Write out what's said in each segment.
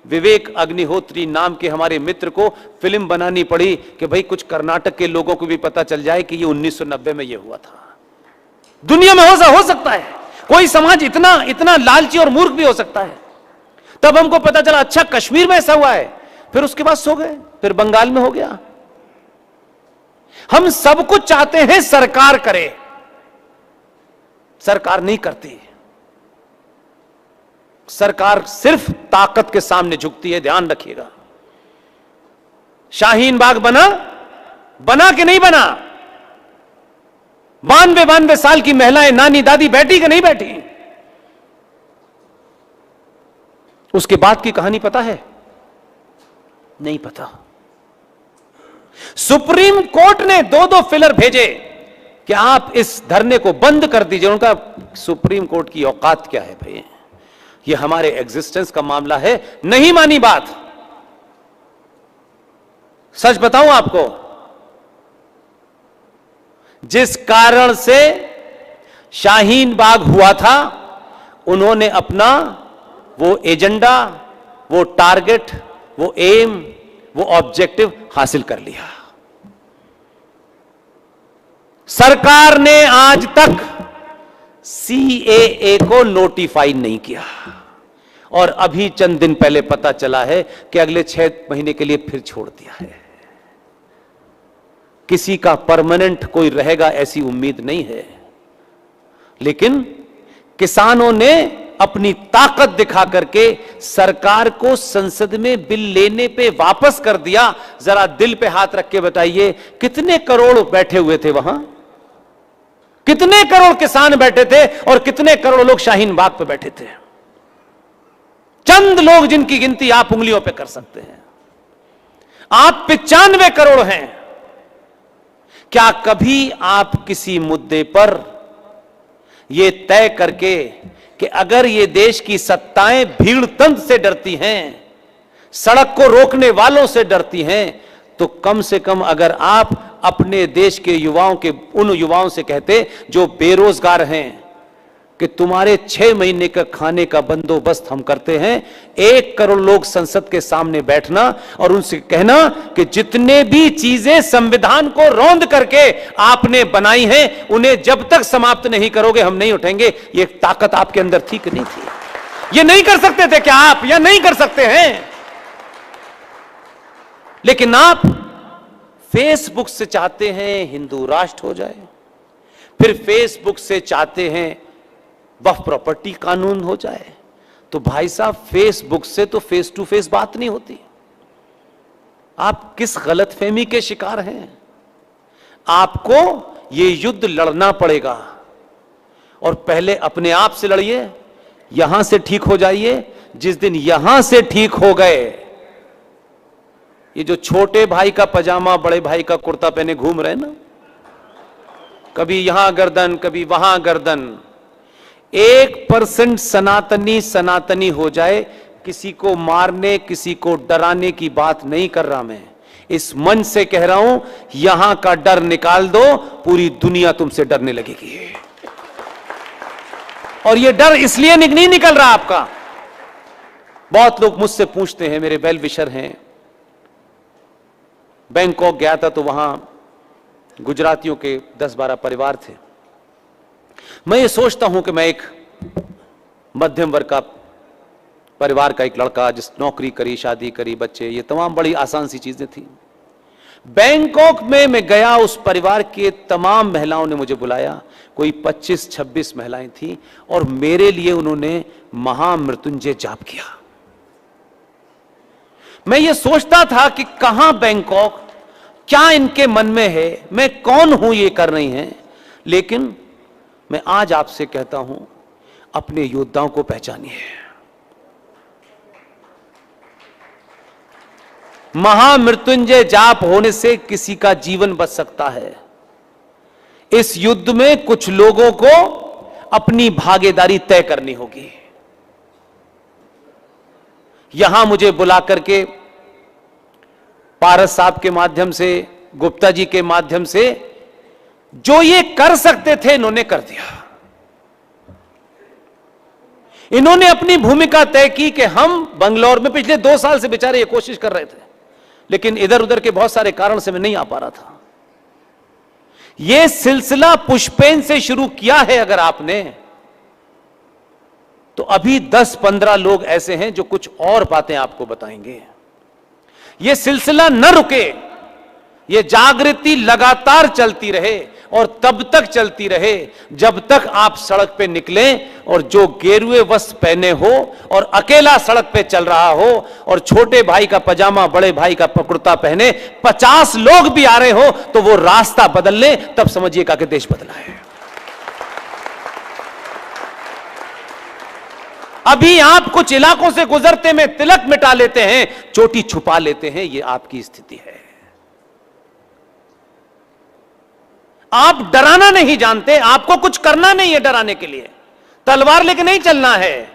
विवेक अग्निहोत्री नाम के हमारे मित्र को फिल्म बनानी पड़ी कि भाई कुछ कर्नाटक के लोगों को भी पता चल जाए कि ये 1990 में ये हुआ था। दुनिया में हो सकता है, कोई समाज इतना इतना लालची और मूर्ख भी हो सकता है। तब हमको पता चला अच्छा कश्मीर में ऐसा हुआ है, फिर उसके बाद सो गए, फिर बंगाल में हो गया। हम सब कुछ चाहते हैं सरकार करे, सरकार नहीं करती। सरकार सिर्फ ताकत के सामने झुकती है, ध्यान रखिएगा। शाहीन बाग बना कि नहीं बना? 92 साल की महिलाएं, नानी दादी बैठी कि नहीं बैठी? उसके बाद की कहानी पता है? नहीं पता। सुप्रीम कोर्ट ने 2 फिलर भेजे कि आप इस धरने को बंद कर दीजिए। उनका सुप्रीम कोर्ट की औकात क्या है भाई? ये हमारे एग्जिस्टेंस का मामला है, नहीं मानी बात। सच बताऊं आपको, जिस कारण से शाहीन बाग हुआ था, उन्होंने अपना वो एजेंडा, वो टारगेट, वो एम, वो ऑब्जेक्टिव हासिल कर लिया। सरकार ने आज तक सीएए को नोटिफाई नहीं किया और अभी चंद दिन पहले पता चला है कि अगले 6 महीने के लिए फिर छोड़ दिया है। किसी का परमानेंट कोई रहेगा ऐसी उम्मीद नहीं है, लेकिन किसानों ने अपनी ताकत दिखा करके सरकार को संसद में बिल लेने पे वापस कर दिया। जरा दिल पे हाथ रख के बताइए, कितने करोड़ बैठे हुए थे वहां? कितने करोड़ किसान बैठे थे और कितने करोड़ लोग शाहीन बाग पे बैठे थे? चंद लोग जिनकी गिनती आप उंगलियों पे कर सकते हैं। आप 95 करोड़ हैं। क्या कभी आप किसी मुद्दे पर यह तय करके कि अगर ये देश की सत्ताएं भीड़ तंत्र से डरती हैं, सड़क को रोकने वालों से डरती हैं, तो कम से कम अगर आप अपने देश के युवाओं के उन युवाओं से कहते जो बेरोजगार हैं कि तुम्हारे 6 महीने का खाने का बंदोबस्त हम करते हैं, 1 करोड़ लोग संसद के सामने बैठना और उनसे कहना कि जितने भी चीजें संविधान को रौंद करके आपने बनाई हैं, उन्हें जब तक समाप्त नहीं करोगे हम नहीं उठेंगे। ये ताकत आपके अंदर थी कि नहीं थी? ये नहीं कर सकते थे क्या आप, या नहीं कर सकते हैं? लेकिन आप फेसबुक से चाहते हैं हिंदू राष्ट्र हो जाए, फिर फेसबुक से चाहते हैं वक्फ प्रॉपर्टी कानून हो जाए। तो भाई साहब, फेसबुक से तो फेस टू फेस बात नहीं होती। आप किस गलतफहमी के शिकार हैं? आपको यह युद्ध लड़ना पड़ेगा और पहले अपने आप से लड़िए, यहां से ठीक हो जाइए। जिस दिन यहां से ठीक हो गए, ये जो छोटे भाई का पजामा बड़े भाई का कुर्ता पहने घूम रहे ना, कभी यहां गर्दन कभी वहां गर्दन, 1% सनातनी हो जाए, किसी को मारने किसी को डराने की बात नहीं कर रहा मैं। इस मंच से कह रहा हूं, यहां का डर निकाल दो, पूरी दुनिया तुमसे डरने लगेगी। और यह डर इसलिए नहीं निकल रहा आपका। बहुत लोग मुझसे पूछते हैं, मेरे वेल विशर हैं, बैंकॉक गया था तो वहां गुजरातियों के 10-12 परिवार थे। मैं ये सोचता हूं कि मैं एक मध्यम वर्ग का परिवार का एक लड़का, जिस नौकरी करी, शादी करी, बच्चे, ये तमाम बड़ी आसान सी चीजें थी। बैंकॉक में मैं गया, उस परिवार के तमाम महिलाओं ने मुझे बुलाया, कोई 25-26 महिलाएं थी, और मेरे लिए उन्होंने महामृत्युंजय जाप किया। मैं ये सोचता था कि कहां बैंकॉक, क्या इनके मन में है, मैं कौन हूं ये कर रही हैं। लेकिन मैं आज आपसे कहता हूं, अपने योद्धाओं को पहचानिए। महामृत्युंजय जाप होने से किसी का जीवन बच सकता है। इस युद्ध में कुछ लोगों को अपनी भागीदारी तय करनी होगी। यहां मुझे बुला करके पारस साहब के माध्यम से, गुप्ता जी के माध्यम से जो ये कर सकते थे इन्होंने कर दिया। इन्होंने अपनी भूमिका तय की कि हम बंगलौर में पिछले 2 साल से बेचारे ये कोशिश कर रहे थे, लेकिन इधर उधर के बहुत सारे कारण से मैं नहीं आ पा रहा था। यह सिलसिला पुष्पेन से शुरू किया है अगर आपने, तो अभी 10-15 लोग ऐसे हैं जो कुछ और बातें आपको बताएंगे। यह सिलसिला न रुके, यह जागृति लगातार चलती रहे और तब तक चलती रहे जब तक आप सड़क पे निकलें और जो गेरुए वस्त्र पहने हो और अकेला सड़क पे चल रहा हो और छोटे भाई का पजामा बड़े भाई का कुर्ता पहने 50 लोग भी आ रहे हो तो वो रास्ता बदल ले, तब समझिएगा कि देश बदला है। अभी आप कुछ इलाकों से गुजरते में तिलक मिटा लेते हैं, चोटी छुपा लेते हैं, यह आपकी स्थिति है। आप डराना नहीं जानते, आपको कुछ करना नहीं है डराने के लिए, तलवार लेके नहीं चलना है,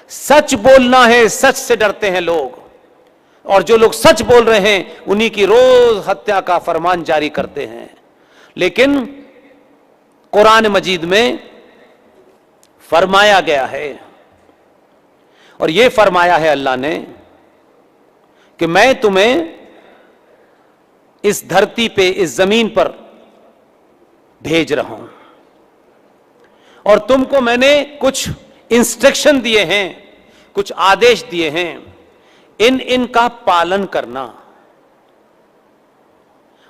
सच बोलना है। सच से डरते हैं लोग, और जो लोग सच बोल रहे हैं उन्हीं की रोज हत्या का फरमान जारी करते हैं। लेकिन कुरान मजीद में फरमाया गया है, और यह फरमाया है अल्लाह ने कि मैं तुम्हें इस धरती पे, इस जमीन पर भेज रहा हूं और तुमको मैंने कुछ इंस्ट्रक्शन दिए हैं, कुछ आदेश दिए हैं, इनका पालन करना।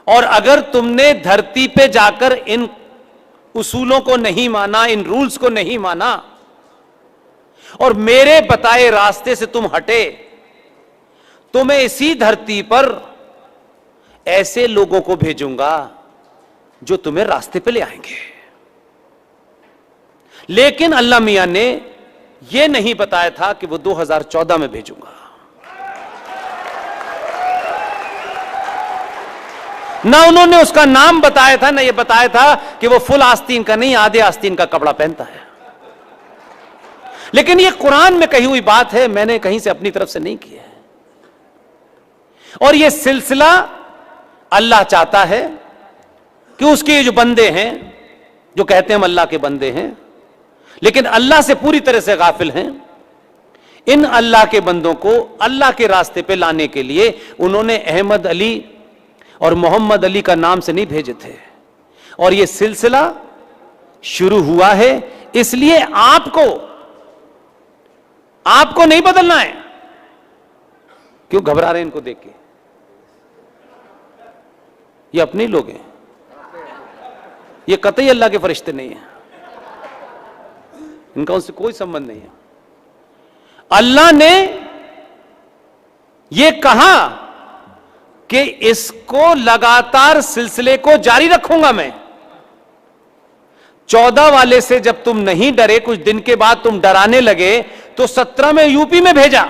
और अगर तुमने धरती पे जाकर इन उसूलों को नहीं माना, इन रूल्स को नहीं माना और मेरे बताए रास्ते से तुम हटे, तो मैं इसी धरती पर ऐसे लोगों को भेजूंगा जो तुम्हें रास्ते पे ले आएंगे। लेकिन अल्लाह मियां ने यह नहीं बताया था कि वो 2014 में भेजूंगा, ना उन्होंने उसका नाम बताया था, ना ये बताया था कि वो फुल आस्तीन का नहीं, आधे आस्तीन का कपड़ा पहनता है। लेकिन ये कुरान में कही हुई बात है, मैंने कहीं से अपनी तरफ से नहीं की है। और ये सिलसिला अल्लाह चाहता है कि उसके जो बंदे हैं, जो कहते हैं हम अल्लाह के बंदे हैं लेकिन अल्लाह से पूरी तरह से गाफिल हैं, इन अल्लाह के बंदों को अल्लाह के रास्ते पे लाने के लिए उन्होंने अहमद अली और मोहम्मद अली का नाम से नहीं भेजे थे। और यह सिलसिला शुरू हुआ है, इसलिए आपको नहीं बदलना है। क्यों घबरा रहे हैं इनको देख के? ये अपने लोग हैं, ये कतई अल्लाह के फरिश्ते नहीं हैं, इनका उनसे कोई संबंध नहीं है। अल्लाह ने यह कहा कि इसको लगातार सिलसिले को जारी रखूंगा मैं। 14 वाले से जब तुम नहीं डरे, कुछ दिन के बाद तुम डराने लगे, तो 17 में यूपी में भेजा,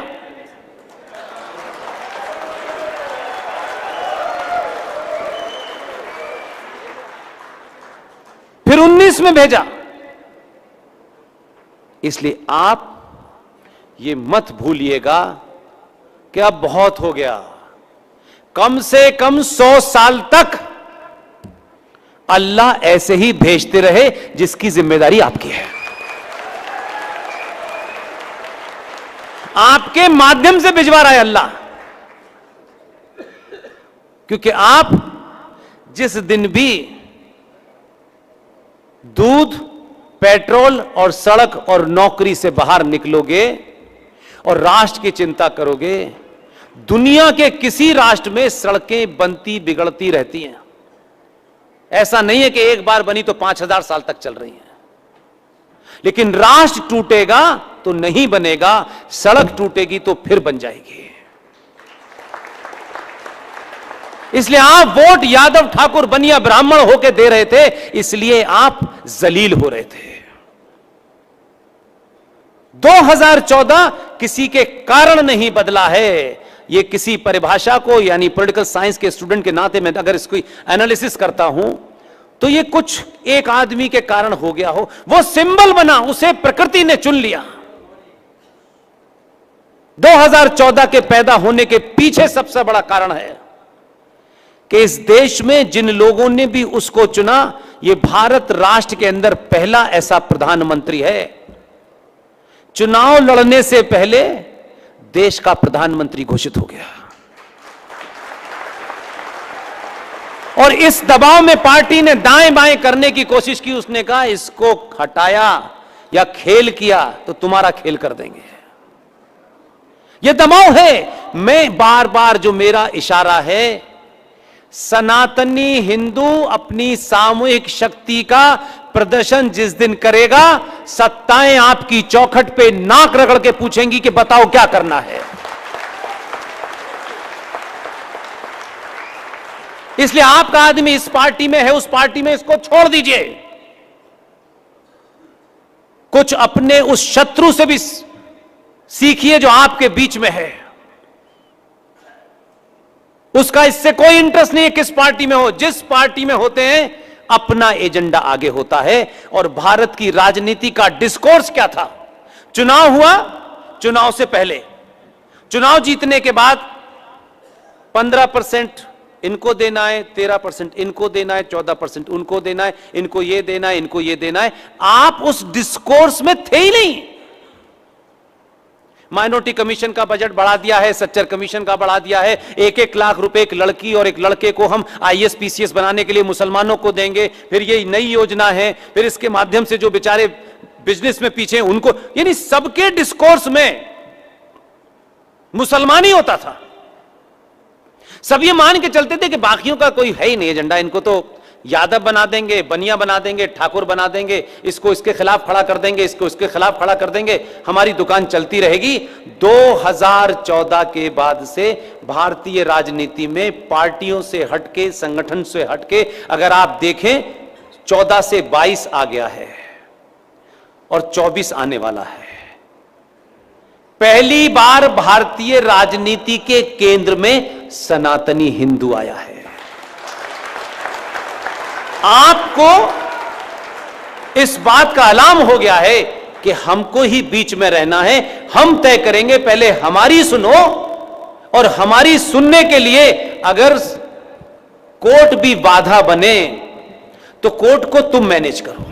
फिर 19 में भेजा। इसलिए आप ये मत भूलिएगा कि अब बहुत हो गया। कम से कम 100 साल तक अल्लाह ऐसे ही भेजते रहे, जिसकी जिम्मेदारी आपकी है। आपके माध्यम से भिजवा रहा है अल्लाह, क्योंकि आप जिस दिन भी दूध, पेट्रोल और सड़क और नौकरी से बाहर निकलोगे और राष्ट्र की चिंता करोगे, दुनिया के किसी राष्ट्र में सड़कें बनती बिगड़ती रहती हैं। ऐसा नहीं है कि एक बार बनी तो 5000 साल तक चल रही हैं। लेकिन राष्ट्र टूटेगा तो नहीं बनेगा, सड़क टूटेगी तो फिर बन जाएगी। इसलिए आप वोट यादव ठाकुर बनिया ब्राह्मण होकर दे रहे थे, इसलिए आप जलील हो रहे थे। 2014 किसी के कारण नहीं बदला है। ये किसी परिभाषा को, यानी पॉलिटिकल साइंस के स्टूडेंट के नाते मैं अगर इसको एनालिसिस करता हूं, तो ये कुछ एक आदमी के कारण हो गया हो। वो सिंबल बना, उसे प्रकृति ने चुन लिया। 2014 के पैदा होने के पीछे सबसे बड़ा कारण है कि इस देश में जिन लोगों ने भी उसको चुना, ये भारत राष्ट्र के अंदर पहला ऐसा प्रधानमंत्री है चुनाव लड़ने से पहले देश का प्रधानमंत्री घोषित हो गया। और इस दबाव में पार्टी ने दाएं बाएं करने की कोशिश की। उसने कहा इसको हटाया या खेल किया तो तुम्हारा खेल कर देंगे। यह दबाव है। मैं बार बार जो मेरा इशारा है, सनातनी हिंदू अपनी सामूहिक शक्ति का प्रदर्शन जिस दिन करेगा, सत्ताएं आपकी चौखट पे नाक रगड़ के पूछेंगी कि बताओ क्या करना है। इसलिए आपका आदमी इस पार्टी में है, उस पार्टी में, इसको छोड़ दीजिए। कुछ अपने उस शत्रु से भी सीखिए जो आपके बीच में है। उसका इससे कोई इंटरेस्ट नहीं है किस पार्टी में हो। जिस पार्टी में होते हैं अपना एजेंडा आगे होता है। और भारत की राजनीति का डिस्कोर्स क्या था? चुनाव हुआ, चुनाव से पहले, चुनाव जीतने के बाद 15% इनको देना है, 13% इनको देना है, 14% उनको देना है, इनको ये देना है, इनको ये देना है। आप उस डिस्कोर्स में थे ही नहीं। माइनॉरिटी कमीशन का बजट बढ़ा दिया है, सच्चर कमीशन का बढ़ा दिया है। 1-1 लाख रुपए एक लड़की और एक लड़के को हम IAS PCS बनाने के लिए मुसलमानों को देंगे। फिर ये नई योजना है, फिर इसके माध्यम से जो बेचारे बिजनेस में पीछे उनको, यानी सबके डिस्कोर्स में मुसलमान ही होता था। सब ये मान के चलते थे कि बाकियों का कोई है ही नहीं एजेंडा, इनको तो यादव बना देंगे, बनिया बना देंगे, ठाकुर बना देंगे, इसको इसके खिलाफ खड़ा कर देंगे, इसको इसके खिलाफ खड़ा कर देंगे, हमारी दुकान चलती रहेगी। 2014 के बाद से भारतीय राजनीति में पार्टियों से हटके, संगठन से हटके अगर आप देखें 14 से 22 आ गया है और 24 आने वाला है। पहली बार भारतीय राजनीति के केंद्र में सनातनी हिंदू आया है। आपको इस बात का अलार्म हो गया है कि हमको ही बीच में रहना है। हम तय करेंगे, पहले हमारी सुनो, और हमारी सुनने के लिए अगर कोर्ट भी बाधा बने तो कोर्ट को तुम मैनेज करो।